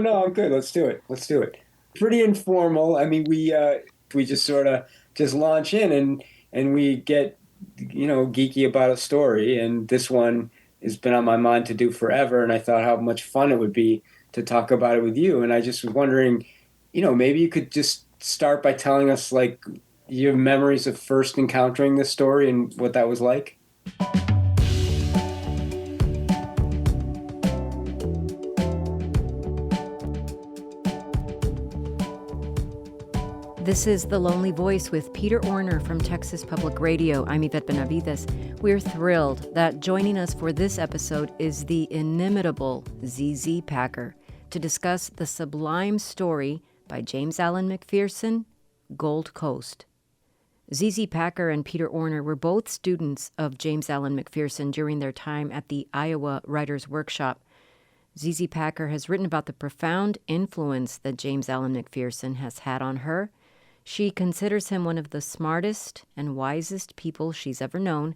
no, I'm good. Let's do it. Let's do it. Pretty informal. I mean, we just sort of just launch in and we get geeky about a story. And this one has been on my mind to do forever. And I thought how much fun it would be to talk about it with you. And I just was wondering, maybe you could just start by telling us like your memories of first encountering this story and what that was like. This is The Lonely Voice with Peter Orner from Texas Public Radio. I'm Yvette Benavides. We're thrilled that joining us for this episode is the inimitable ZZ Packer to discuss the sublime story by James Alan McPherson, Gold Coast. ZZ Packer and Peter Orner were both students of James Alan McPherson during their time at the Iowa Writers' Workshop. ZZ Packer has written about the profound influence that James Alan McPherson has had on her. She considers him one of the smartest and wisest people she's ever known,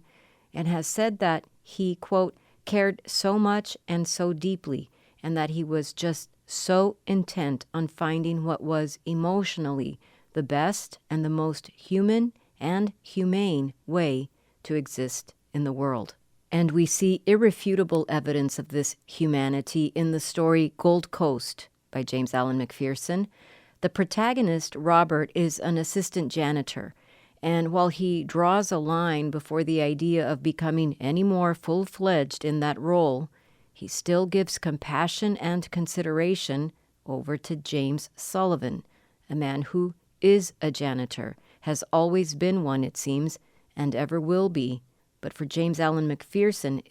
and has said that he, quote, cared so much and so deeply, and that he was just so intent on finding what was emotionally the best and the most human and humane way to exist in the world. And we see irrefutable evidence of this humanity in the story Gold Coast by James Alan McPherson. The protagonist, Robert, is an assistant janitor, and while he draws a line before the idea of becoming any more full-fledged in that role, he still gives compassion and consideration over to James Sullivan, a man who is a janitor, has always been one, it seems, and ever will be, but for James Alan McPherson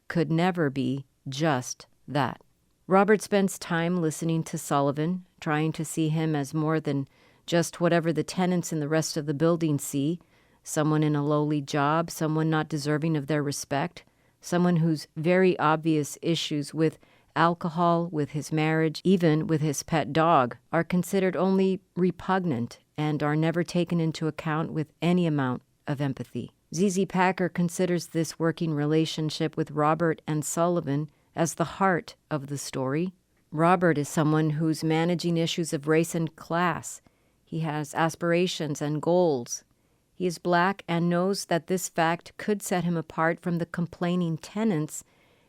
could never be just that. Robert spends time listening to Sullivan, trying to see him as more than just whatever the tenants in the rest of the building see, someone in a lowly job, someone not deserving of their respect, someone whose very obvious issues with alcohol, with his marriage, even with his pet dog, are considered only repugnant and are never taken into account with any amount of empathy. ZZ Packer considers this working relationship with Robert and Sullivan as the heart of the story. Robert is someone who's managing issues of race and class. He has aspirations and goals. He is black and knows that this fact could set him apart from the complaining tenants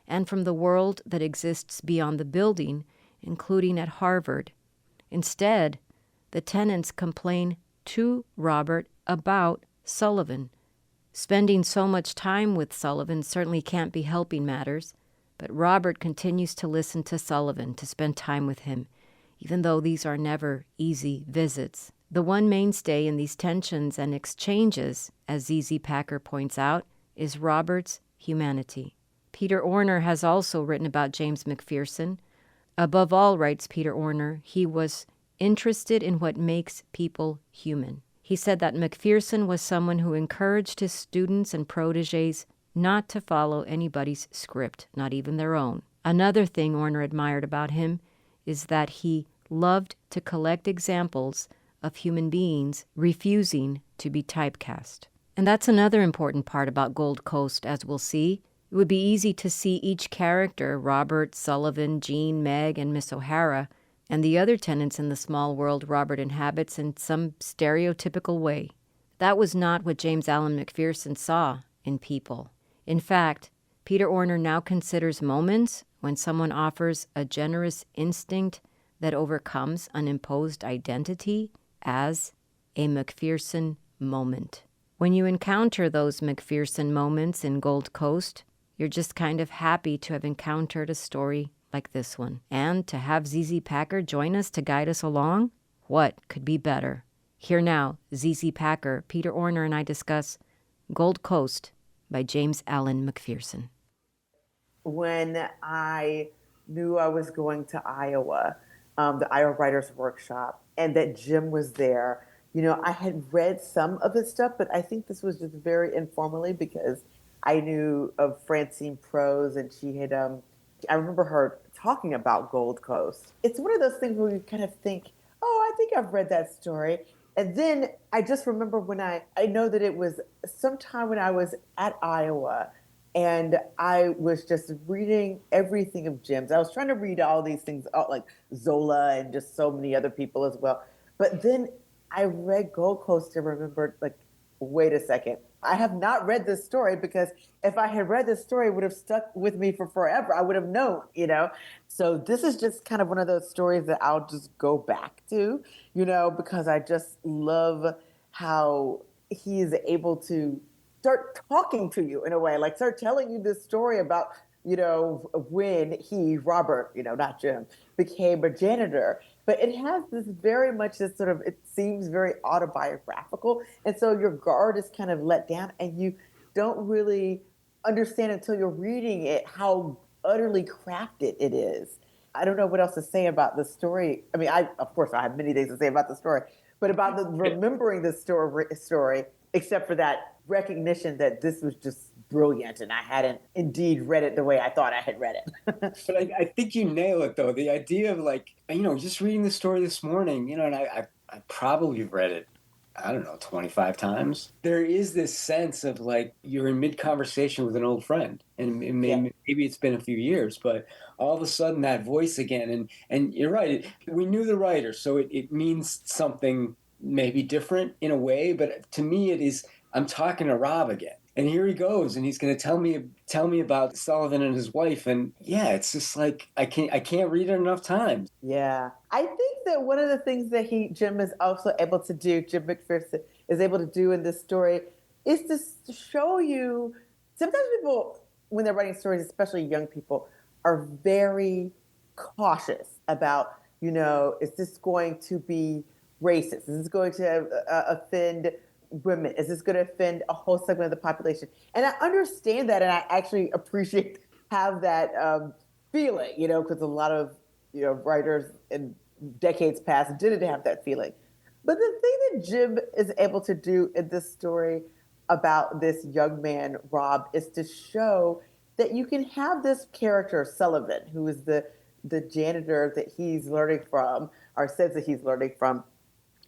and from the world that exists beyond the building, including at Harvard. Instead, the tenants complain to Robert about Sullivan. Spending so much time with Sullivan certainly can't be helping matters. But Robert continues to listen to Sullivan, to spend time with him, even though these are never easy visits. The one mainstay in these tensions and exchanges, as ZZ Packer points out, is Robert's humanity. Peter Orner has also written about James McPherson. Above all, writes Peter Orner, he was interested in what makes people human. He said that McPherson was someone who encouraged his students and protégés not to follow anybody's script, not even their own. Another thing Orner admired about him is that he loved to collect examples of human beings refusing to be typecast. And that's another important part about Gold Coast, as we'll see. It would be easy to see each character, Robert, Sullivan, Jean, Meg, and Miss O'Hara, and the other tenants in the small world Robert inhabits in some stereotypical way. That was not what James Alan McPherson saw in people. In fact, Peter Orner now considers moments when someone offers a generous instinct that overcomes an imposed identity as a McPherson moment. When you encounter those McPherson moments in Gold Coast, you're just kind of happy to have encountered a story like this one. And to have ZZ Packer join us to guide us along, what could be better? Here now, ZZ Packer, Peter Orner, and I discuss Gold Coast by James Alan McPherson. When I knew I was going to Iowa, the Iowa Writers' Workshop, and that Jim was there, I had read some of his stuff, but I think this was just very informally because I knew of Francine Prose, and she had, I remember her talking about Gold Coast. It's one of those things where you kind of think, oh, I think I've read that story. And then I just remember when I know that it was sometime when I was at Iowa, And I was just reading everything of Jim's. I was trying to read all these things, like Zola and just so many other people as well. But then I read Gold Coast and remembered, like, wait a second. I have not read this story, because if I had read this story, it would have stuck with me for forever. I would have known. So this is just kind of one of those stories that I'll just go back to, because I just love how he is able to start talking to you in a way, like start telling you this story about, when he, Robert, not Jim, became a janitor. But it has this sort of, it seems very autobiographical. And so your guard is kind of let down, and you don't really understand until you're reading it how utterly crafted it is. I don't know what else to say about the story. I mean, of course, I have many things to say about the story, but about remembering the story, except for that recognition that this was just brilliant, and I hadn't indeed read it the way I thought I had read it. But I think you nail it, though. The idea of, like, just reading the story this morning, and I probably read it, I don't know, 25 times. There is this sense of, like, you're in mid-conversation with an old friend, and maybe it's been a few years, but all of a sudden that voice again, and you're right, we knew the writer, so it means something maybe different in a way, but to me it is, I'm talking to Rob again. And here he goes, and he's going to tell me about Sullivan and his wife, and yeah, it's just like I can't read it enough times. Yeah, I think that one of the things that Jim is also able to do, Jim McPherson is able to do in this story, is to show you. Sometimes people, when they're writing stories, especially young people, are very cautious about, is this going to be racist? Is this going to offend women? Is this going to offend a whole segment of the population? And I understand that, and I actually have that feeling, because a lot of writers in decades past didn't have that feeling. But the thing that Jim is able to do in this story about this young man, Rob, is to show that you can have this character, Sullivan, who is the janitor that he's learning from, or says that he's learning from,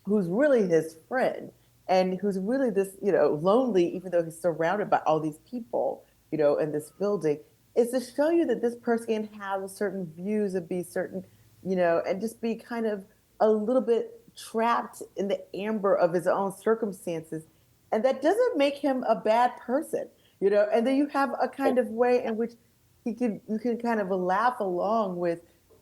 who's really his friend, and who's really this, lonely, even though he's surrounded by all these people, in this building, is to show you that this person can have certain views and be certain, and just be kind of a little bit trapped in the amber of his own circumstances. And that doesn't make him a bad person, and then you have a kind of way in which you can kind of laugh along with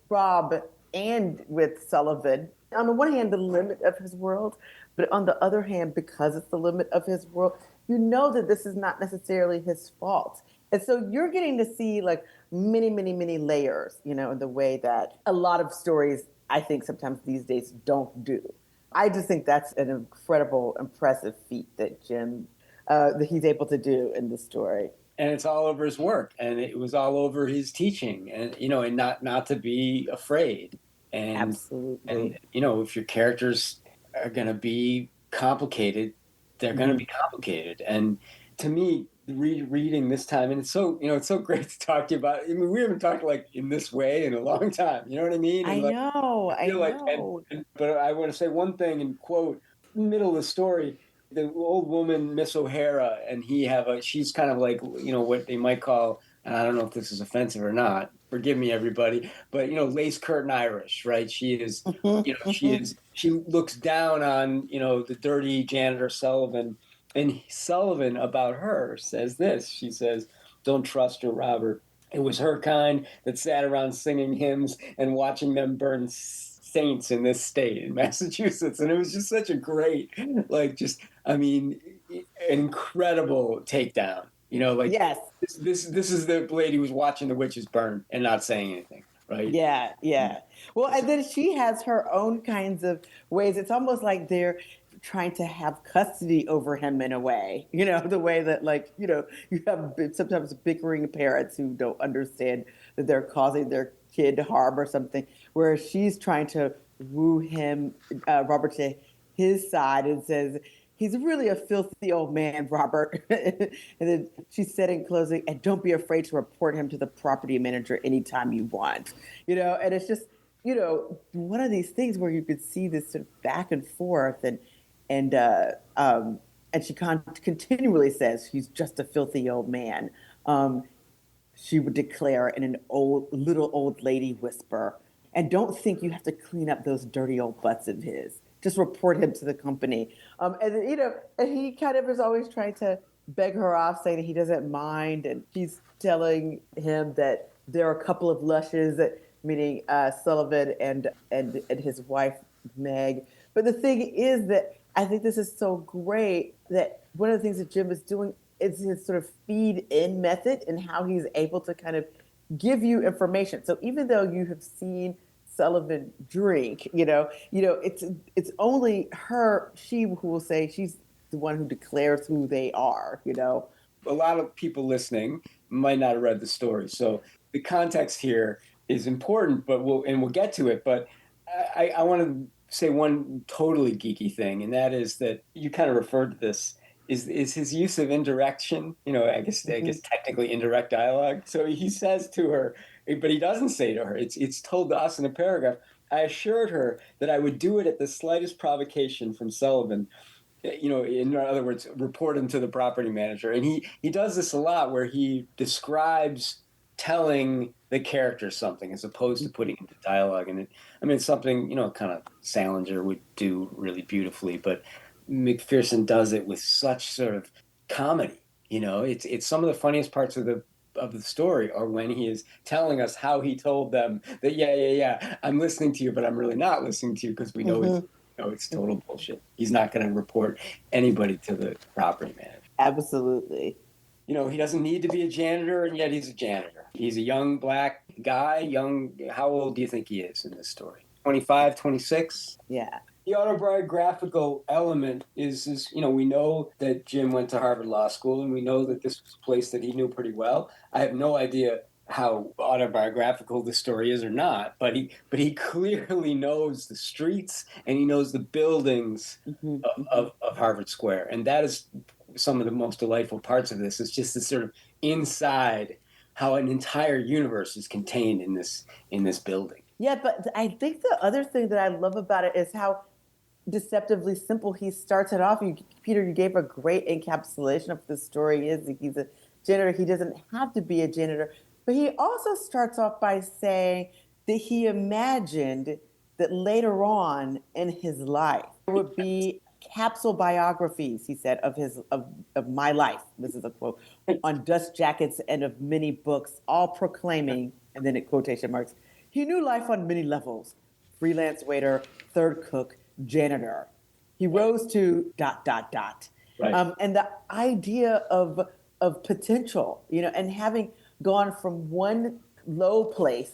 Rob and with Sullivan. On the one hand, the limit of his world, but on the other hand, because it's the limit of his world, you know that this is not necessarily his fault. And so you're getting to see, like, many, many, many layers, in the way that a lot of stories, I think, sometimes these days don't do. I just think that's an incredible, impressive feat that that he's able to do in this story. And it's all over his work, and it was all over his teaching, and and not to be afraid. And absolutely. And if your characters are going to be complicated, they're going to be complicated. And to me, reading this time, and it's so it's so great to talk to you about. I mean, we haven't talked like in this way in a long time. You know what I mean? And I know. But I want to say one thing and quote, middle of the story, the old woman, Miss O'Hara, and she's kind of like, what they might call, and I don't know if this is offensive or not, forgive me everybody, but lace curtain Irish, right? She is, she looks down on, the dirty janitor Sullivan, and Sullivan about her says this. She says, "Don't trust her, Robert. It was her kind that sat around singing hymns and watching them burn saints in this state in Massachusetts." And it was just such a great, incredible takedown. Yes. This is the lady who's watching the witches burn and not saying anything, right? Yeah. Well, and then she has her own kinds of ways. It's almost like they're trying to have custody over him in a way, the way that, you have sometimes bickering parents who don't understand that they're causing their kid harm or something, whereas she's trying to woo him, Robert, to his side, and says, "He's really a filthy old man, Robert." And then she said in closing, "And don't be afraid to report him to the property manager anytime you want." And it's just, one of these things where you could see this sort of back and forth, and she continually says he's just a filthy old man. she would declare in an little old lady whisper, and don't think you have to clean up those dirty old butts of his. Just report him to the company. And he kind of is always trying to beg her off, saying that he doesn't mind. And she's telling him that there are a couple of lushes, meaning Sullivan and his wife, Meg. But the thing is that I think this is so great that one of the things that Jim is doing is his sort of feed in method and how he's able to kind of give you information. So even though you have seen Sullivan drink, it's only she who will say she's the one who declares who they are. A lot of people listening might not have read the story, so the context here is important. But we'll get to it. But I want to say one totally geeky thing, and that is that you kind of referred to this. Is his use of indirection, I guess technically indirect dialogue. So he says to her, but he doesn't say to her, it's told to us in a paragraph, I assured her that I would do it at the slightest provocation from Sullivan. In other words, report him to the property manager. And he does this a lot where he describes telling the character something as opposed to putting into dialogue. And it's something, kind of Salinger would do really beautifully, but McPherson does it with such sort of comedy. It's some of the funniest parts of the story are when he is telling us how he told them that yeah, I'm listening to you, but I'm really not listening to you because we know it's total bullshit. He's not going to report anybody to the property manager. Absolutely. He doesn't need to be a janitor, and yet he's a janitor. He's a young black guy. How old do you think he is in this story? 25, 26? Yeah. The autobiographical element is we know that Jim went to Harvard Law School, and we know that this was a place that he knew pretty well. I have no idea how autobiographical the story is or not, but he clearly knows the streets and he knows the buildings of Harvard Square, and that is some of the most delightful parts of this. It's just this sort of inside how an entire universe is contained in this building. Yeah, but I think the other thing that I love about it is how deceptively simple he starts it off. Peter, you gave a great encapsulation of the story. He's a janitor. He doesn't have to be a janitor. But he also starts off by saying that he imagined that later on in his life there would be capsule biographies, he said, of my life. This is a quote, on dust jackets and of many books, all proclaiming, and then in quotation marks, he knew life on many levels. Freelance waiter, third cook, janitor. He rose to ... Right. And the idea of potential, and having gone from one low place,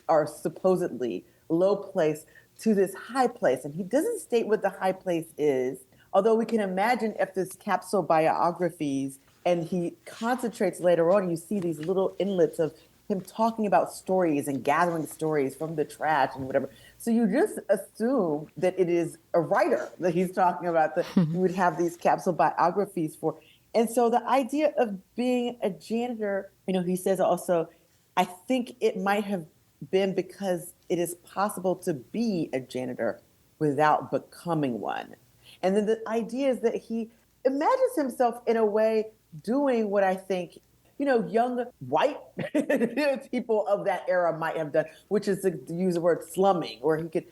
or supposedly low place, to this high place. And he doesn't state what the high place is, although we can imagine if this capsule biographies, and he concentrates later on, you see these little inlets of him talking about stories and gathering stories from the trash and whatever. So you just assume that it is a writer that he's talking about, that you would have these capsule biographies for. And so the idea of being a janitor, he says also, I think it might have been because it is possible to be a janitor without becoming one. And then the idea is that he imagines himself in a way doing what I think young white people of that era might have done, which is to use the word slumming, where he could,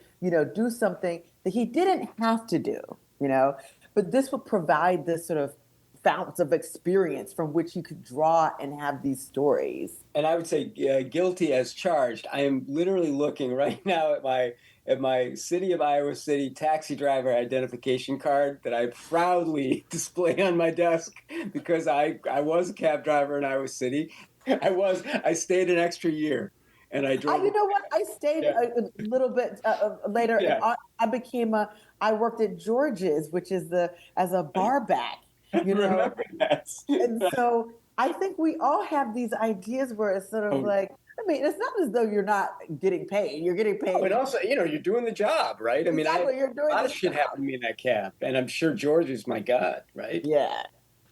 do something that he didn't have to do, but this would provide this sort of fountains of experience from which you could draw and have these stories. And I would say guilty as charged. I am literally looking right now at my City of Iowa City taxi driver identification card that I proudly display on my desk because I was a cab driver in Iowa City. I stayed an extra year, and I drove. You know what? I stayed a little bit later. Yeah. And I worked at George's, which is as a bar back. Remember that. And so I think we all have these ideas where it's sort of like, it's not as though you're not getting paid. You're getting paid. But also, you're doing the job, right? Exactly, you're doing a lot of shit happened to me in that cab, and I'm sure George is my God, right? Yeah.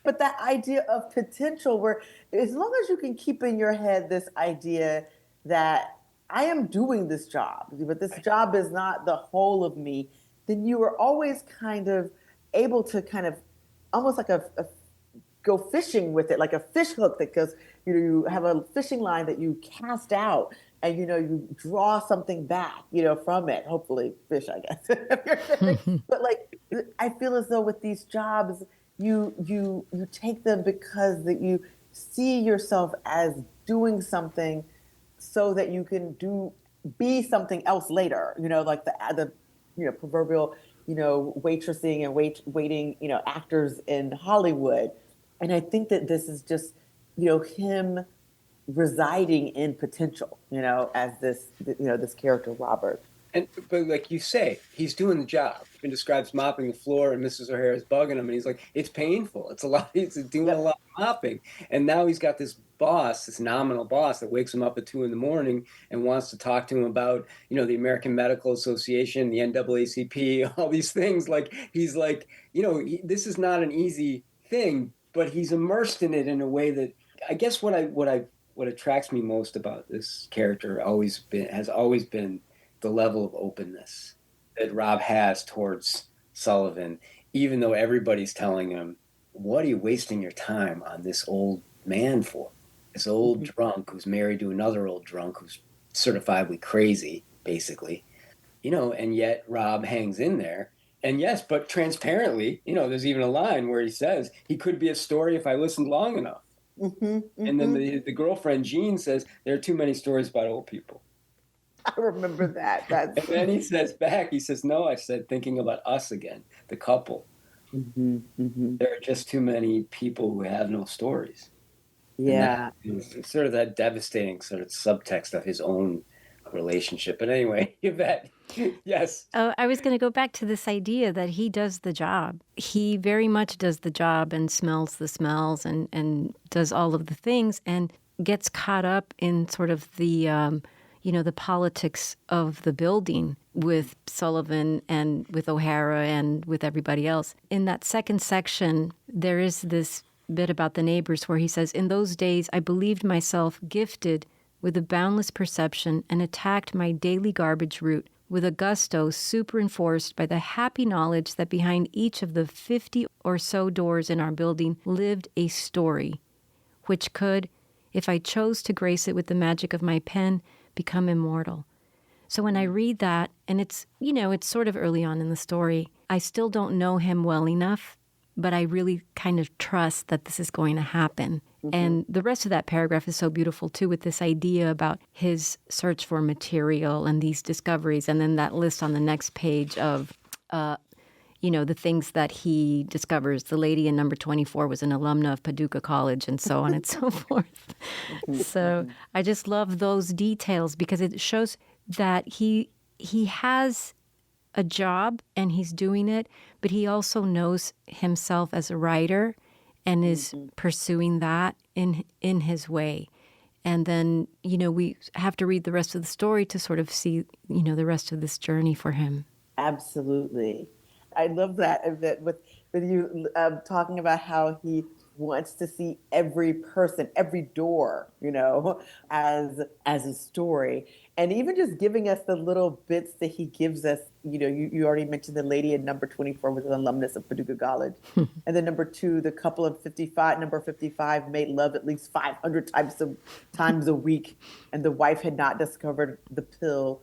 But that idea of potential, where as long as you can keep in your head this idea that I am doing this job, but this job is not the whole of me, then you are always kind of able to kind of almost like go fishing with it, like a fish hook that goes, you have a fishing line that you cast out and, you draw something back, from it, hopefully fish, I guess. If you're fishing. But like, I feel as though with these jobs, you take them because that you see yourself as doing something so that you can be something else later, like the proverbial, waitressing and waiting, actors in Hollywood. And I think that this is just, him residing in potential, as this character, Robert. But like you say, he's doing the job. He describes mopping the floor, and Mrs. O'Hara's bugging him, and he's like, "It's painful. It's a lot. He's doing a lot of mopping." And now he's got this boss, this nominal boss, that wakes him up at 2 a.m. and wants to talk to him about, the American Medical Association, the NAACP, all these things. Like he's like, this is not an easy thing, but he's immersed in it in a way that I guess what attracts me most about this character has always been the level of openness that Rob has towards Sullivan, even though everybody's telling him, "What are you wasting your time on this old man for? This old drunk who's married to another old drunk who's certifiably crazy, basically." And yet Rob hangs in there. And yes, but transparently, there's even a line where he says, "He could be a story if I listened long enough." And then the girlfriend, Jean, says, "There are too many stories about old people." I remember that. And then he says back, "No, I said thinking about us again, the couple. There are just too many people who have no stories." Yeah. It's sort of that devastating sort of subtext of his own relationship. But anyway, Yvette, yes. Oh, I was going to go back to this idea that he does the job. He very much does the job and smells the smells and does all of the things and gets caught up in sort of the the politics of the building with Sullivan and with O'Hara and with everybody else. In that second section, there is this bit about the neighbors where he says, "In those days, I believed myself gifted with a boundless perception and attacked my daily garbage route with a gusto superenforced by the happy knowledge that behind each of the 50 or so doors in our building lived a story, which could, if I chose to grace it with the magic of my pen, become immortal." So when I read that, and it's sort of early on in the story, I still don't know him well enough, but I really kind of trust that this is going to happen. And the rest of that paragraph is so beautiful, too, with this idea about his search for material and these discoveries, and then that list on the next page of the things that he discovers. The lady in number 24 was an alumna of Paducah College, and so on and so forth. So I just love those details because it shows that he has a job and he's doing it, but he also knows himself as a writer and is pursuing that in his way. And then, we have to read the rest of the story to sort of see, the rest of this journey for him. Absolutely. I love that with you talking about how he wants to see every person, every door, as a story. And even just giving us the little bits that he gives us, you already mentioned the lady in number 24 was an alumnus of Paducah College. And then number 2, the couple of number 55 made love at least 500 times a week. And the wife had not discovered the pill.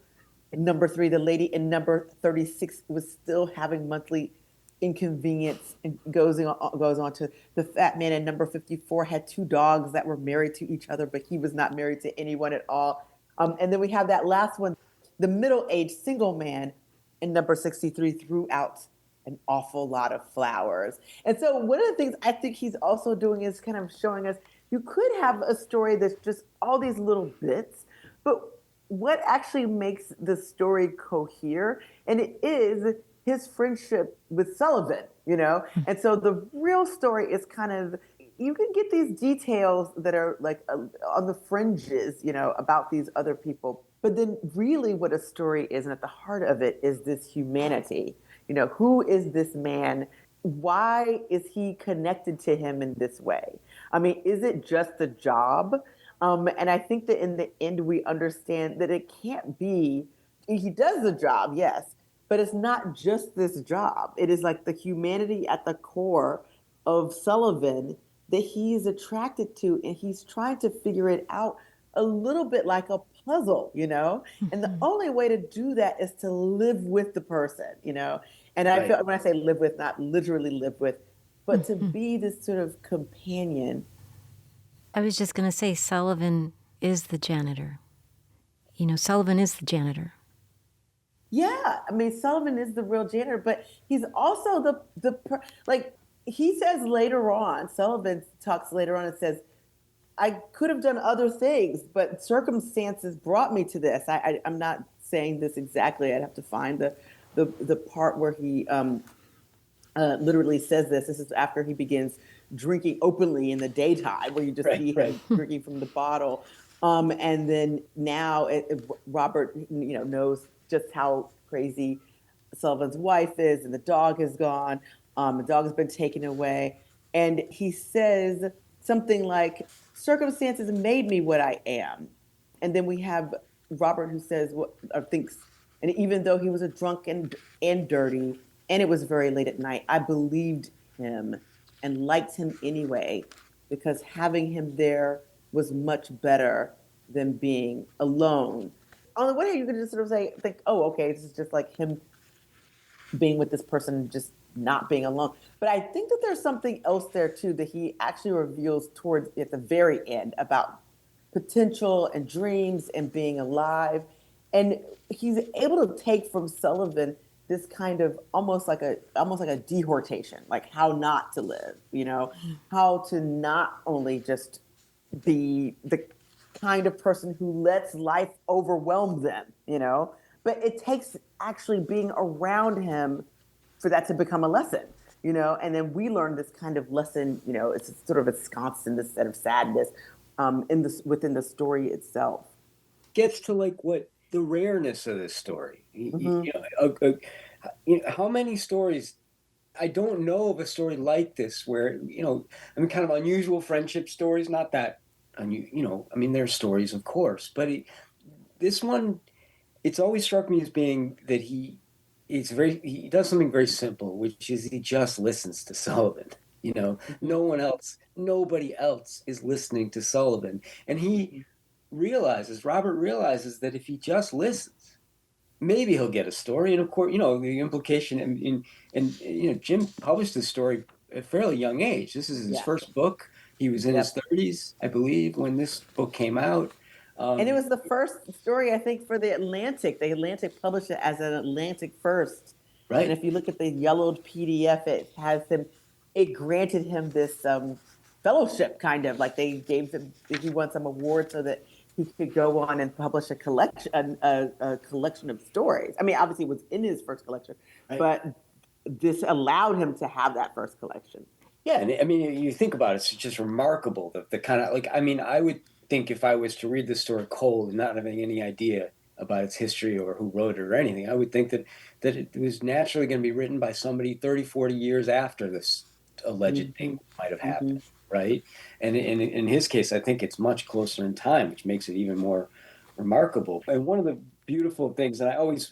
And number 3, the lady in number 36 was still having monthly inconvenience, and goes on to the fat man in number 54 had 2 dogs that were married to each other, but he was not married to anyone at all. And then we have that last one, the middle-aged single man in number 63 threw out an awful lot of flowers. And so one of the things I think he's also doing is kind of showing us you could have a story that's just all these little bits, but what actually makes the story cohere, and it is his friendship with Sullivan, And so the real story is kind of, you can get these details that are like on the fringes, about these other people. But then really what a story is, and at the heart of it, is this humanity. Who is this man? Why is he connected to him in this way? I mean, is it just a job? And I think that in the end, we understand that it can't be, he does the job, yes, but it's not just this job. It is like the humanity at the core of Sullivan that he's attracted to, and he's trying to figure it out a little bit like a puzzle, you know? And the only way to do that is to live with the person, you know? And I Right. feel when I say live with, not literally live with, but to be this sort of companion. I was just going to say Sullivan is the janitor. You know, Sullivan is the janitor. Yeah, I mean Sullivan is the real janitor, but he's also like he says later on. Sullivan talks later on and says, "I could have done other things, but circumstances brought me to this." I'm not saying this exactly. I'd have to find the part where he literally says this. This is after he begins drinking openly in the daytime, where you just Right, see right. him drinking from the bottle. And then now Robert, you know, knows just how crazy Sullivan's wife is, and the dog is gone. The dog has been taken away, and he says something like, "Circumstances made me what I am." And then we have Robert who says what or thinks, and even though he was a drunk and dirty, and it was very late at night, I believed him and liked him anyway, because having him there was much better than being alone. On the one hand, you could just sort of think, oh, okay, this is just like him being with this person, just not being alone. But I think that there's something else there too that he actually reveals towards at the very end about potential and dreams and being alive. And he's able to take from Sullivan this kind of almost like a dehortation, like how not to live, you know, how to not only just be the kind of person who lets life overwhelm them, you know, but it takes actually being around him for that to become a lesson, you know. And then we learn this kind of lesson, you know, it's sort of ensconced in this set of sadness in this within the story itself. Gets to like what the rareness of this story. Mm-hmm. You know, how many stories? I don't know of a story like this where, you know, I mean, kind of unusual friendship stories. Not that, you know, I mean, there's stories, of course, but this one, it's always struck me as being that he does something very simple, which is he just listens to Sullivan. You know, nobody else is listening to Sullivan, and Robert realizes that if he just listens, maybe he'll get a story. And of course, you know, the implication, and you know, Jim published this story at a fairly young age. This is his Yeah. first book. He was in his Yep. 30s, I believe, when this book came out. And it was the first story, I think, for the Atlantic. The Atlantic published it as an Atlantic first. And Right. if you look at the yellowed PDF, it granted him this fellowship, kind of like they gave him, he won some award so that he could go on and publish a collection of stories. I mean, obviously, it was in his first collection, Right. but this allowed him to have that first collection. Yeah, and I mean, you think about it, it's just remarkable the kind of like. I mean, I would think if I was to read this story cold and not having any idea about its history or who wrote it or anything, I would think that it was naturally going to be written by somebody 30, 40 years after this alleged Mm-hmm. thing might have Mm-hmm. happened, right? And in his case, I think it's much closer in time, which makes it even more remarkable. And one of the beautiful things, and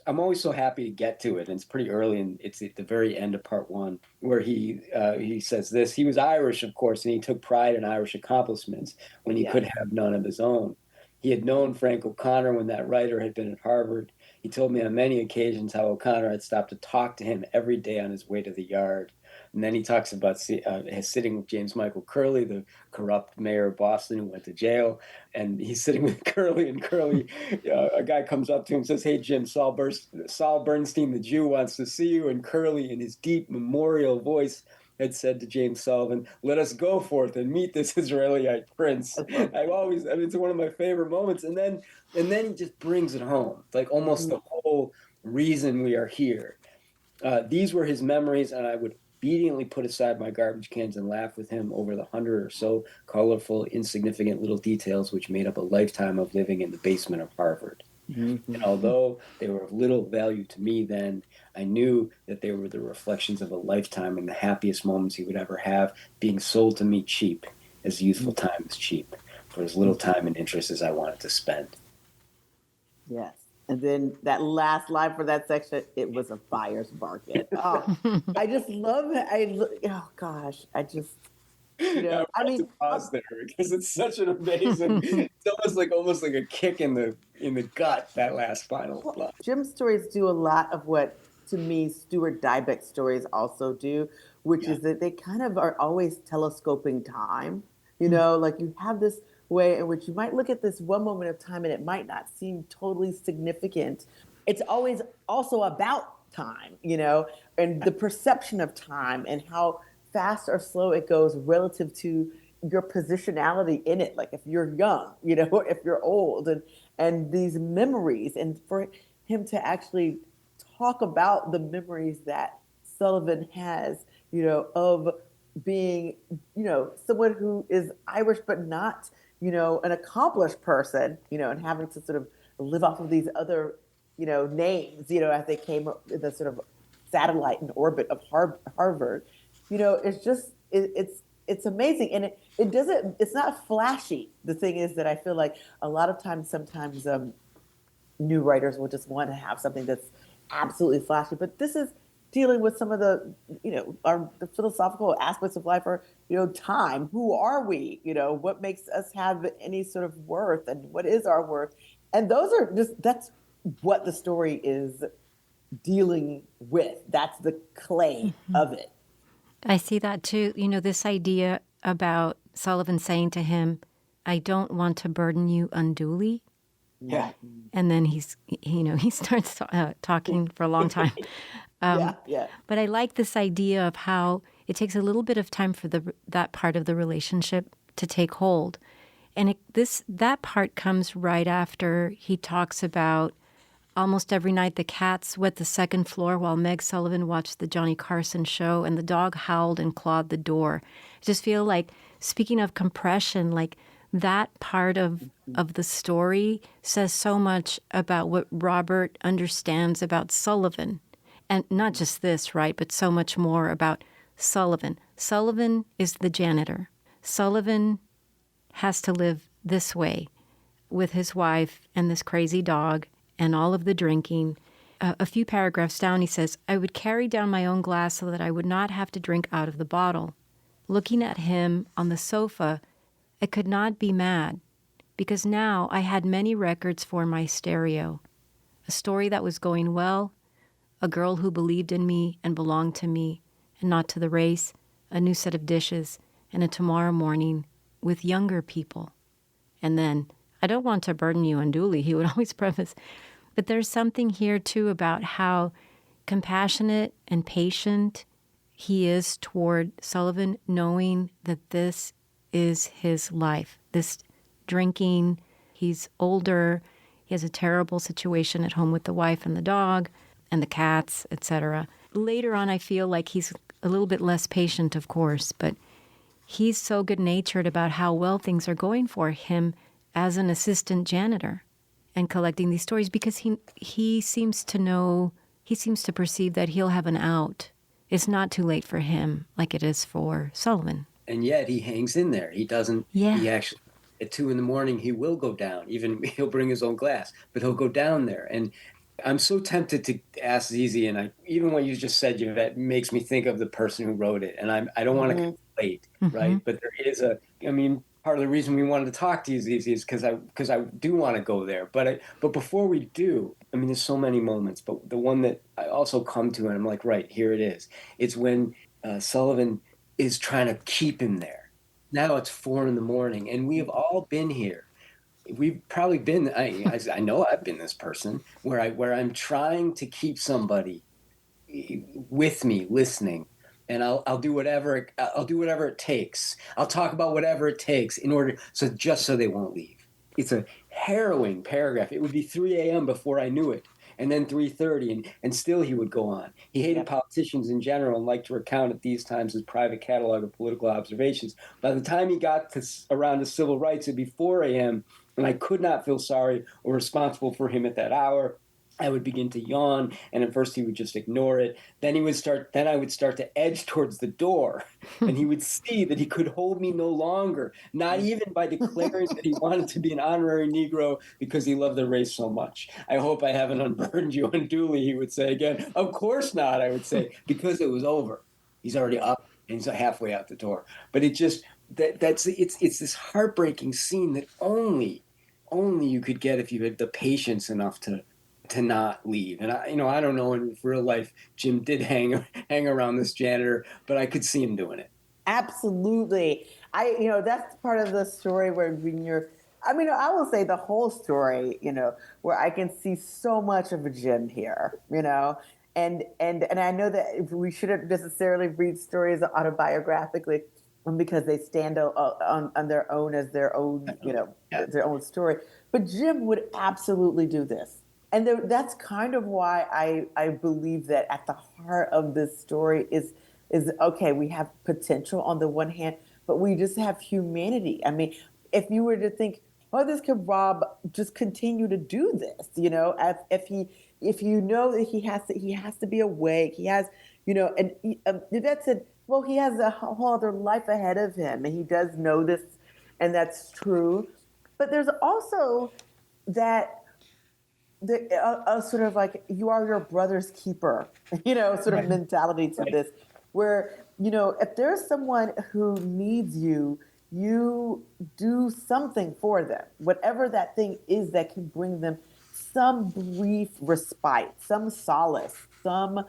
I'm always so happy to get to it, and it's pretty early, and it's at the very end of part one, where he says this. He was Irish, of course, and he took pride in Irish accomplishments when he Yeah. could have none of his own. He had known Frank O'Connor when that writer had been at Harvard. He told me on many occasions how O'Connor had stopped to talk to him every day on his way to the yard. And then he talks about sitting with James Michael Curley, the corrupt mayor of Boston who went to jail. And he's sitting with Curley, and Curley, a guy comes up to him and says, "Hey, Jim, Saul Bernstein, the Jew, wants to see you." And Curley, in his deep memorial voice, had said to James Sullivan, "Let us go forth and meet this Israelite prince." I mean, it's one of my favorite moments. And then he just brings it home, like almost the whole reason we are here. These were his memories, and I would obediently put aside my garbage cans and laugh with him over the 100 or so colorful, insignificant little details which made up a lifetime of living in the basement of Harvard. Mm-hmm. And although they were of little value to me then, I knew that they were the reflections of a lifetime and the happiest moments he would ever have, being sold to me cheap, as youthful time is cheap, for as little time and interest as I wanted to spend. Yes. And then that last line for that section, it was a buyer's market. Oh, I just love it. Oh gosh, Yeah, I I want to mean, pause there because it's such an amazing. It's almost like a kick in the gut, that last final well, line. Jim's stories do a lot of what, to me, Stuart Dybek's stories also do, which Yeah, is that they kind of are always telescoping time. Hmm. Like you have this way in which you might look at this one moment of time and it might not seem totally significant. It's always also about time, and the perception of time and how fast or slow it goes relative to your positionality in it. Like if you're young, if you're old, and these memories, and for him to actually talk about the memories that Sullivan has, of being, someone who is Irish but not, an accomplished person, and having to sort of live off of these other, names, as they came up in the sort of satellite and orbit of Harvard. It's just it's amazing, and it doesn't. It's not flashy. The thing is that I feel like a lot of times, sometimes new writers will just want to have something that's absolutely flashy, but this is dealing with some of the the philosophical aspects of life, or time. Who are we? What makes us have any sort of worth, and what is our worth? And those are just that's what the story is dealing with. That's the clay Mhm. of it. I see that too. This idea about Sullivan saying to him, I don't want to burden you unduly. yeah, Mm-hmm. And then he starts talking for a long time. Yeah, Um, yeah. but I like this idea of how it takes a little bit of time for that part of the relationship to take hold. And that part comes right after he talks about almost every night the cats wet the second floor while Meg Sullivan watched the Johnny Carson show and the dog howled and clawed the door. I just feel like, speaking of compression, like that part of the story says so much about what Robert understands about Sullivan. And not just this, right, but so much more about Sullivan. Sullivan is the janitor. Sullivan has to live this way with his wife and this crazy dog and all of the drinking. A few paragraphs down, he says, I would carry down my own glass so that I would not have to drink out of the bottle. Looking at him on the sofa, I could not be mad, because now I had many records for my stereo. A story that was going well, a girl who believed in me and belonged to me and not to the race, a new set of dishes, and a tomorrow morning with younger people. And then, I don't want to burden you unduly, he would always preface. But there's something here, too, about how compassionate and patient he is toward Sullivan, knowing that this is his life. This drinking, he's older, he has a terrible situation at home with the wife and the dog and the cats, etc. Later on, I feel like he's a little bit less patient, of course, but he's so good-natured about how well things are going for him as an assistant janitor and collecting these stories, because he seems to know, he seems to perceive that he'll have an out. It's not too late for him like it is for Sullivan. and yet he hangs in there. He doesn't. Yeah. He actually at 2 a.m. he will go down. Even he'll bring his own glass, but he'll go down there. And I'm so tempted to ask Zizi, and even what you just said, Yvette, makes me think of the person who wrote it. And I don't want to Mm-hmm. conflate, Mm-hmm. right? But there is part of the reason we wanted to talk to you, Zizi, is because I do want to go there. But before we do, there's so many moments, but the one that I also come to, and I'm like, right, here it is. It's when Sullivan is trying to keep him there. Now it's 4 a.m, and we have all been here. We've probably been. I know I've been this person where I'm trying to keep somebody with me, listening, and I'll do whatever it takes. I'll talk about whatever it takes in order just so they won't leave. It's a harrowing paragraph. It would be 3 a.m. before I knew it, and then 3:30, and still he would go on. He hated Yep. politicians in general and liked to recount at these times his private catalog of political observations. By the time he got around to civil rights, it'd be 4 a.m., and I could not feel sorry or responsible for him at that hour. I would begin to yawn, and at first he would just ignore it. Then I would start to edge towards the door, and he would see that he could hold me no longer, not even by declaring that he wanted to be an honorary Negro because he loved the race so much. I hope I haven't unburdened you unduly, he would say again. Of course not, I would say, because it was over. He's already up and he's halfway out the door. But it just it's this heartbreaking scene that only you could get if you had the patience enough to not leave. And I don't know in real life Jim did hang around this janitor, but I could see him doing it. Absolutely. That's part of the story where when you're, I will say the whole story, where I can see so much of a Jim here, and I know that we shouldn't necessarily read stories autobiographically because they stand on their own as their own, their own story. But Jim would absolutely do this. And that's kind of why I believe that at the heart of this story is okay, we have potential on the one hand, but we just have humanity. I mean, if you were to think, oh, this could Rob just continue to do this, if you know that he has to be awake, he has, and Yvette said, well, he has a whole other life ahead of him, and he does know this, and that's true. But there's also that sort of like you are your brother's keeper, sort of mentality to this, where if there's someone who needs you, you do something for them, whatever that thing is that can bring them some brief respite, some solace, some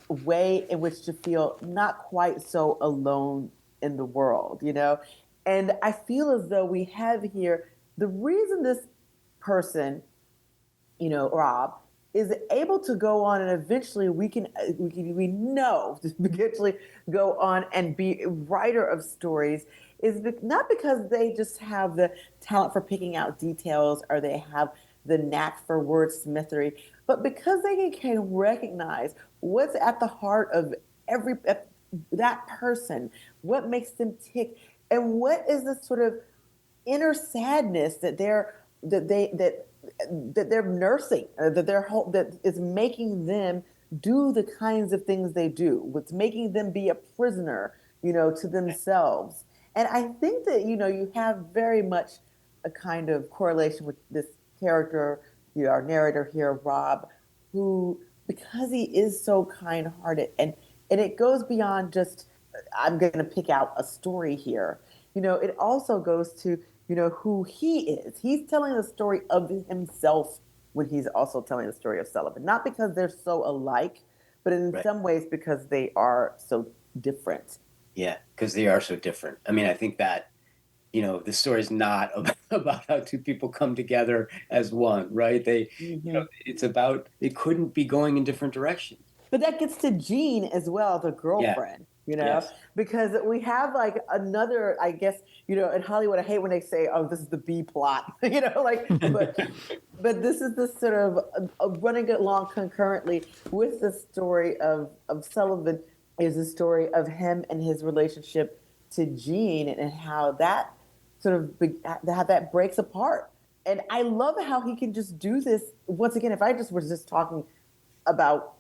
way in which to feel not quite so alone in the world, And I feel as though we have here the reason this person, Rob, is able to go on and eventually we know to eventually go on and be a writer of stories is not because they just have the talent for picking out details or they have the knack for wordsmithery, but because they can recognize what's at the heart of that person, what makes them tick, and what is the sort of inner sadness that they're nursing, that is making them do the kinds of things they do, what's making them be a prisoner, to themselves. And I think that, you have very much a kind of correlation with this character, our narrator here, Rob, who, because he is so kind-hearted, and it goes beyond just, I'm going to pick out a story here. It also goes to, who he is. He's telling the story of himself when he's also telling the story of Sullivan. Not because they're so alike, but in some ways because they are so different. Yeah, because they are so different. I mean, I think that, the story is not about how two people come together as one, right? It's about, it couldn't be going in different directions. But that gets to Jean as well, the girlfriend, Yes. because we have like another, I guess, in Hollywood, I hate when they say, oh, this is the B plot, but this is the sort of running along concurrently with the story of Sullivan is the story of him and his relationship to Jean and how that sort of, how that breaks apart. And I love how he can just do this. Once again, if I just was just talking about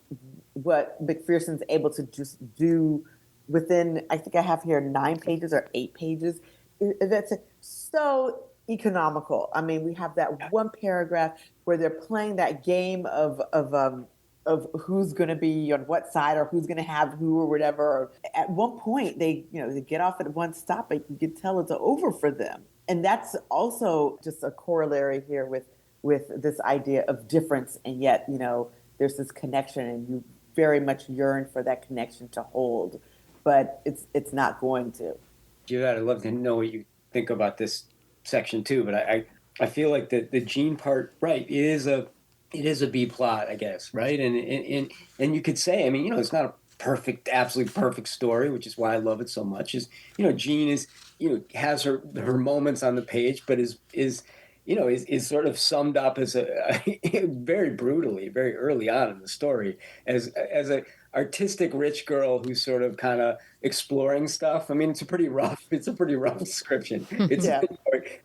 what McPherson's able to just do within, I think I have here 9 pages or 8 pages. That's so economical. I mean, we have that one paragraph where they're playing that game of who's going to be on what side or who's going to have who or whatever. At one point, they get off at one stop, but you can tell it's over for them. And that's also just a corollary here with this idea of difference, and yet there's this connection, and you very much yearn for that connection to hold, but it's not going to. I'd love to know what you think about this section too, but I feel like the Jean part, right? It is a B plot, I guess, right? And you could say, I mean, it's not a perfect, absolutely perfect story, which is why I love it so much. Is Jean is has her moments on the page, but is sort of summed up as very brutally, very early on in the story as a artistic rich girl who's sort of kind of exploring stuff. I mean, it's a pretty rough description.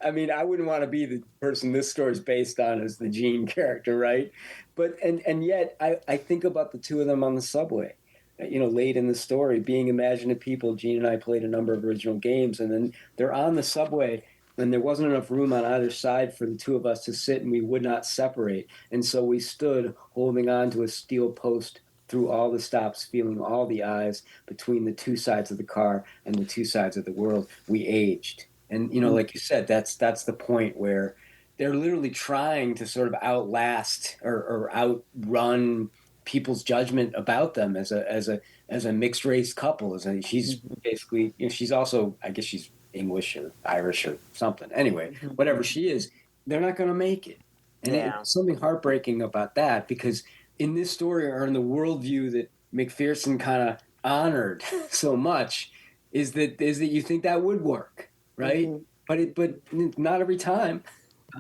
I mean, I wouldn't want to be the person this story is based on as the Jean character, right? But and yet I think about the two of them on the subway. Late in the story, being imaginative people. Jean and I played a number of original games, and then they're on the subway, and there wasn't enough room on either side for the two of us to sit, and we would not separate. And so we stood holding on to a steel post through all the stops, feeling all the eyes between the two sides of the car and the two sides of the world. We aged. And, like you said, that's the point where they're literally trying to sort of outlast or outrun people's judgment about them as a mixed race couple. She's basically, she's also, I guess she's English or Irish or something. Anyway, whatever she is, they're not going to make it. And it's something heartbreaking about that, because in this story, or in the worldview that McPherson kind of honored so much, is that you think that would work, right? But not every time.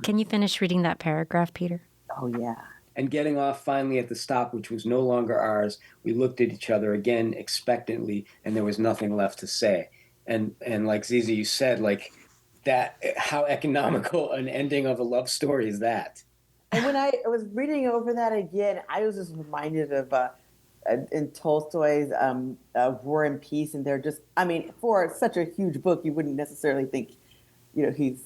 Can you finish reading that paragraph, Peter? Oh, yeah. And getting off finally at the stop, which was no longer ours, we looked at each other again expectantly, and there was nothing left to say. And like Zizi, you said, like that, how economical an ending of a love story is that? And when I was reading over that again, I was just reminded of in Tolstoy's War and Peace, and they're just, I mean, for such a huge book, you wouldn't necessarily think, he's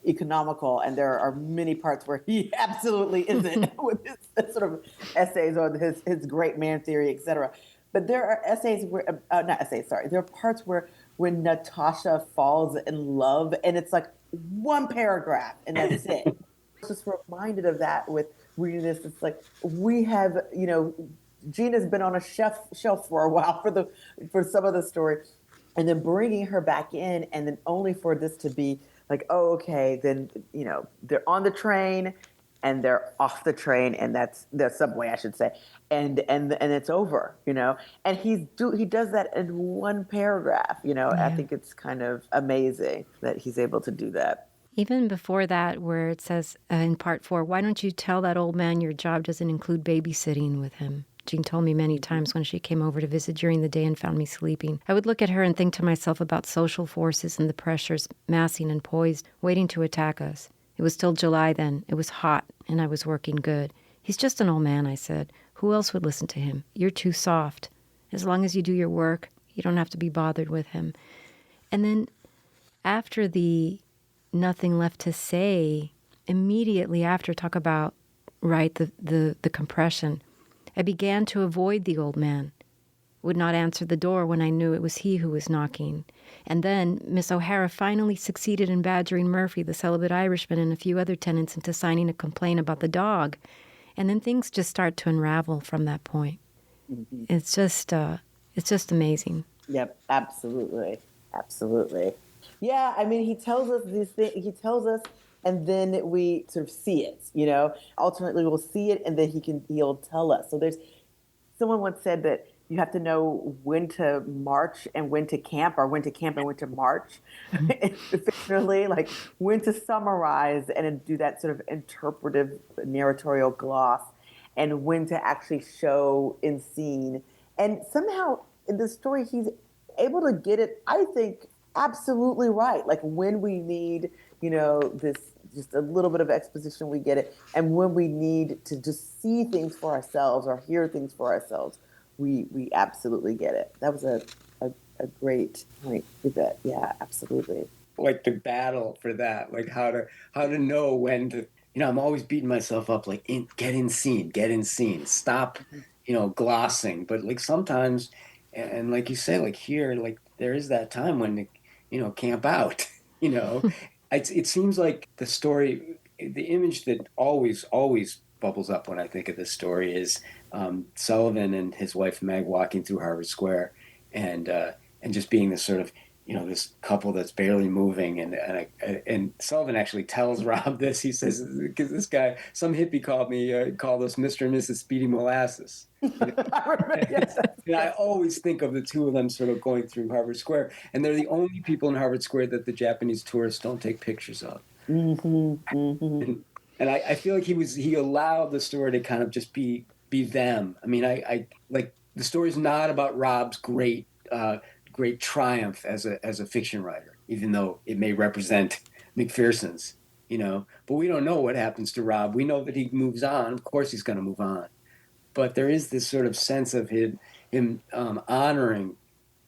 economical, and there are many parts where he absolutely isn't with his sort of essays or his great man theory, etc. But there are essays where, not essays, sorry, there are parts where when Natasha falls in love, and it's like one paragraph, and that's it. I was just reminded of that with reading this. It's like we have, Gina's been on a shelf for a while for some of the story, and then bringing her back in, and then only for this to be like, oh, okay, then they're on the train, and they're off the train, and that's the subway, I should say, and it's over, and he does that in one paragraph, I think it's kind of amazing that he's able to do that. Even before that, where it says in part 4, why don't you tell that old man your job doesn't include babysitting with him? Jean told me many times when she came over to visit during the day and found me sleeping. I would look at her and think to myself about social forces and the pressures massing and poised, waiting to attack us. It was still July then. It was hot, and I was working good. He's just an old man, I said. Who else would listen to him? You're too soft. As long as you do your work, you don't have to be bothered with him. And then after the nothing left to say, immediately after, talk about, right, the compression. I began to avoid the old man, would not answer the door when I knew it was he who was knocking. And then Miss O'Hara finally succeeded in badgering Murphy, the celibate Irishman, and a few other tenants into signing a complaint about the dog. And then things just start to unravel from that point. Mm-hmm. It's just amazing. Yep, absolutely. Absolutely. Yeah, I mean, he tells us these things, and then we sort of see it, Ultimately, we'll see it, and then he'll tell us. So someone once said that you have to know when to march and when to camp, or when to camp and when to march, fictionally, like when to summarize and do that sort of interpretive narratorial gloss, and when to actually show in scene. And somehow in this story, he's able to get it, I think, absolutely right. Like when we need, this just a little bit of exposition, we get it. And when we need to just see things for ourselves or hear things for ourselves, we absolutely get it. That was a great point with that. Yeah, absolutely. Like the battle for that, like how to know when to, I'm always beating myself up, like get in scene, stop, glossing. But like sometimes, and like you say, like here, like there is that time when, camp out, It seems like the story, the image that always bubbles up when I think of this story is Sullivan and his wife Meg walking through Harvard Square, and just being this sort of, this couple that's barely moving, and Sullivan actually tells Rob this. He says, because this guy, some hippie called us Mr. and Mrs. Speedy Molasses. I remember, yes. And I always think of the two of them sort of going through Harvard Square, and they're the only people in Harvard Square that the Japanese tourists don't take pictures of. Mm-hmm, mm-hmm. And I feel like he allowed the story to kind of just be them. I mean, I like the story's not about Rob's great triumph as a fiction writer, even though it may represent McPherson's, But we don't know what happens to Rob. We know that he moves on. Of course, he's going to move on. But there is this sort of sense of him honoring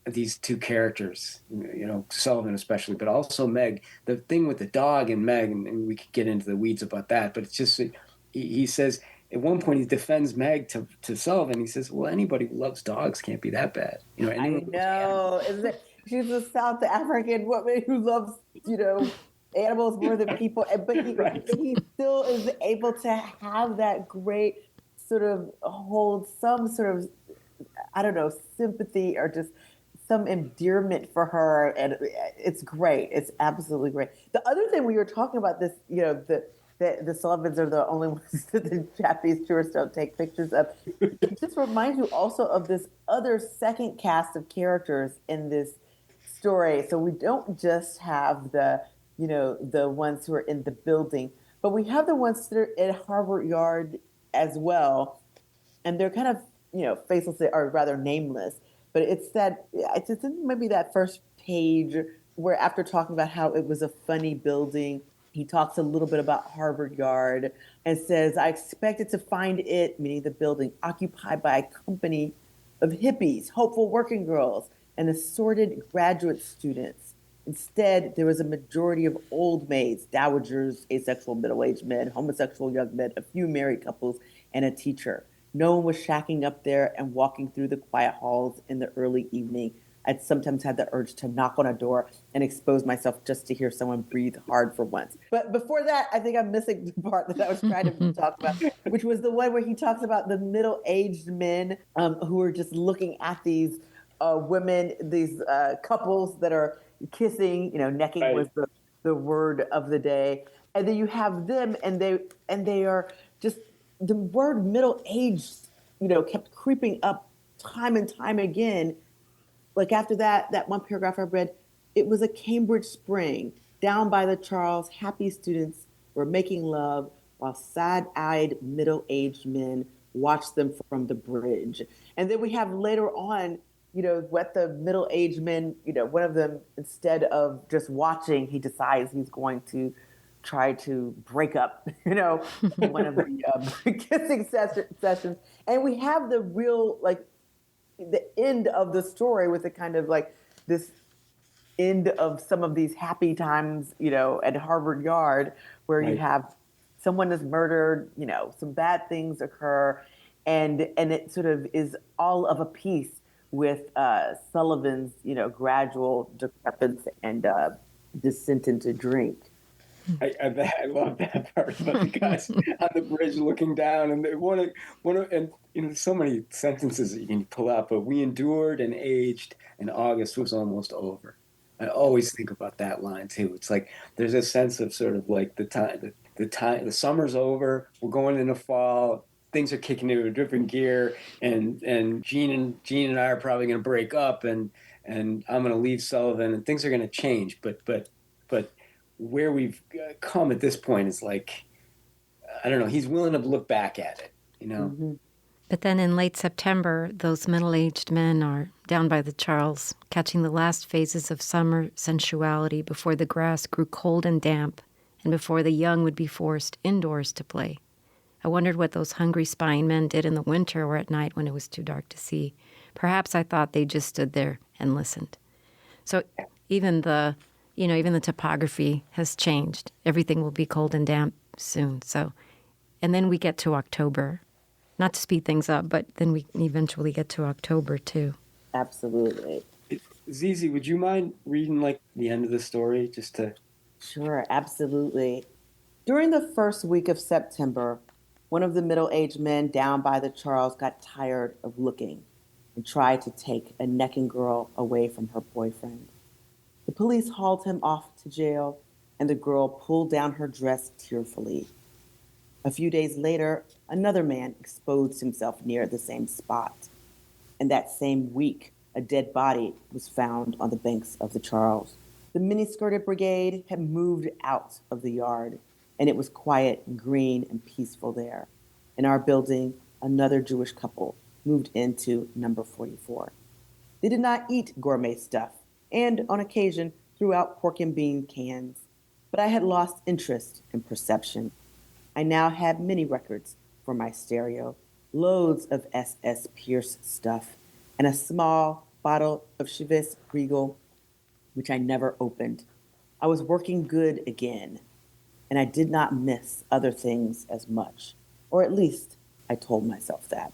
these two characters, Sullivan especially, but also Meg. The thing with the dog and Meg, and we could get into the weeds about that, but it's just, he says, at one point he defends Meg to Sullivan. He says, "Well, anybody who loves dogs can't be that bad. You know, I anyone who loves know. Isn't it? She's a South African woman who loves, animals more than people. But right, he still is able to have that great sort of hold some sort of, I don't know, sympathy or just some endearment for her. And it's great. It's absolutely great. The other thing we were talking about this, the Sullivans are the only ones that the Japanese tourists don't take pictures of. It just reminds you also of this other second cast of characters in this story. So we don't just have the ones who are in the building, but we have the ones that are at Harvard Yard as well, and they're kind of faceless or rather nameless. But it's maybe that first page where after talking about how it was a funny building, he talks a little bit about Harvard Yard and says, "I expected to find it," meaning the building, "occupied by a company of hippies, hopeful working girls, and assorted graduate students. Instead, there was a majority of old maids, dowagers, asexual middle-aged men, homosexual young men, a few married couples, and a teacher. No one was shacking up there and walking through the quiet halls in the early evening. I'd sometimes had the urge to knock on a door and expose myself just to hear someone breathe hard for once." But before that, I think I'm missing the part that I was trying to talk about, which was the one where he talks about the middle-aged men who are just looking at these women, these couples that are kissing. Necking right. was the word of the day, and then you have them, and they are just the word middle-aged, kept creeping up time and time again. Like after that one paragraph I read, "It was a Cambridge spring. Down by the Charles, happy students were making love while sad-eyed middle-aged men watched them from the bridge." And then we have later on, what the middle-aged men, one of them, instead of just watching, he decides he's going to try to break up, one of the kissing sessions. And we have the real, like, the end of the story with a kind of like this end of some of these happy times, at Harvard Yard, where you Right. have someone is murdered, some bad things occur, and it sort of is all of a piece with Sullivan's, gradual decrepence and descent into drink. I love that part about the guys on the bridge looking down, and they and so many sentences that you can pull out. But we endured and aged, and August was almost over. I always think about that line too. It's like there's a sense of sort of like the summer's over. We're going into fall. Things are kicking into a different gear, and Gene and I are probably going to break up, and I'm going to leave Sullivan, and things are going to change. But where we've come at this point is like, I don't know, he's willing to look back at it, Mm-hmm. But then in late September, those middle-aged men are down by the Charles, catching the last phases of summer sensuality before the grass grew cold and damp, and before the young would be forced indoors to play. I wondered what those hungry spying men did in the winter or at night when it was too dark to see. Perhaps I thought they just stood there and listened. So even the topography has changed. Everything will be cold and damp soon. So, and then we get to October. Not to speed things up, but then we eventually get to October too. Absolutely. Zizi, would you mind reading like the end of the story just to? Sure, absolutely. During the first week of September, one of the middle-aged men down by the Charles got tired of looking and tried to take a necking girl away from her boyfriend. The police hauled him off to jail, and the girl pulled down her dress tearfully. A few days later, another man exposed himself near the same spot. And that same week, a dead body was found on the banks of the Charles. The mini-skirted brigade had moved out of the yard, and it was quiet, green, and peaceful there. In our building, another Jewish couple moved into number 44. They did not eat gourmet stuff, and on occasion threw out pork and bean cans. But I had lost interest in perception. I now had many records for my stereo, loads of S.S. Pierce stuff, and a small bottle of Chivas Regal, which I never opened. I was working good again, and I did not miss other things as much, or at least I told myself that.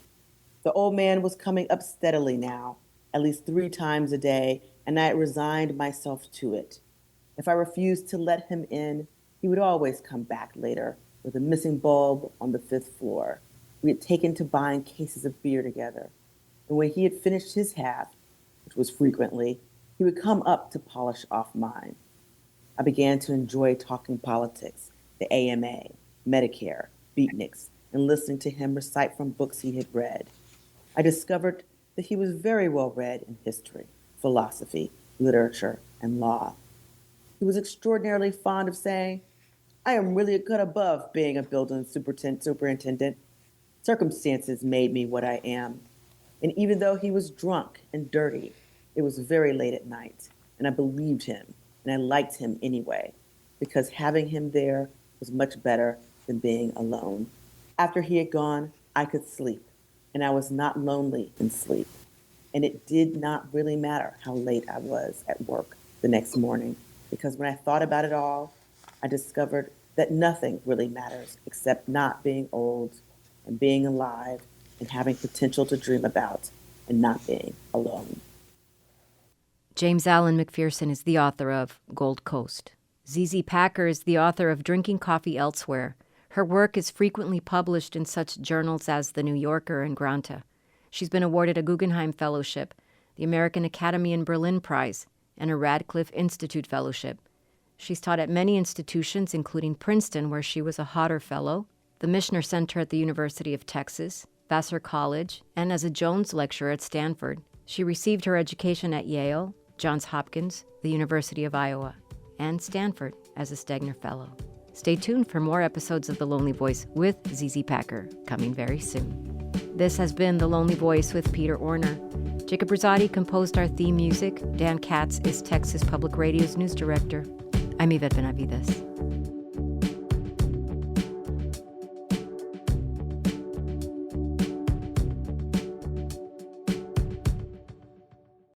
The old man was coming up steadily now, at least 3 times a day, and I had resigned myself to it. If I refused to let him in, he would always come back later with a missing bulb on the 5th floor. We had taken to buying cases of beer together, and when he had finished his half, which was frequently, he would come up to polish off mine. I began to enjoy talking politics, the AMA, Medicare, beatniks, and listening to him recite from books he had read. I discovered that he was very well read in history, philosophy, literature, and law. He was extraordinarily fond of saying, "I am really a cut above being a building superintendent. Circumstances made me what I am." And even though he was drunk and dirty, it was very late at night, and I believed him, and I liked him anyway, because having him there was much better than being alone. After he had gone, I could sleep, and I was not lonely in sleep. And it did not really matter how late I was at work the next morning, because when I thought about it all, I discovered that nothing really matters except not being old and being alive and having potential to dream about and not being alone. James Alan McPherson is the author of Gold Coast. ZZ Packer is the author of Drinking Coffee Elsewhere. Her work is frequently published in such journals as The New Yorker and Granta. She's been awarded a Guggenheim Fellowship, the American Academy and Berlin Prize, and a Radcliffe Institute Fellowship. She's taught at many institutions, including Princeton, where she was a Hodder Fellow, the Mishner Center at the University of Texas, Vassar College, and as a Jones Lecturer at Stanford. She received her education at Yale, Johns Hopkins, the University of Iowa, and Stanford as a Stegner Fellow. Stay tuned for more episodes of The Lonely Voice with ZZ Packer, coming very soon. This has been The Lonely Voice with Peter Orner. Jacob Rosati composed our theme music. Dan Katz is Texas Public Radio's news director. I'm Yvette Benavides.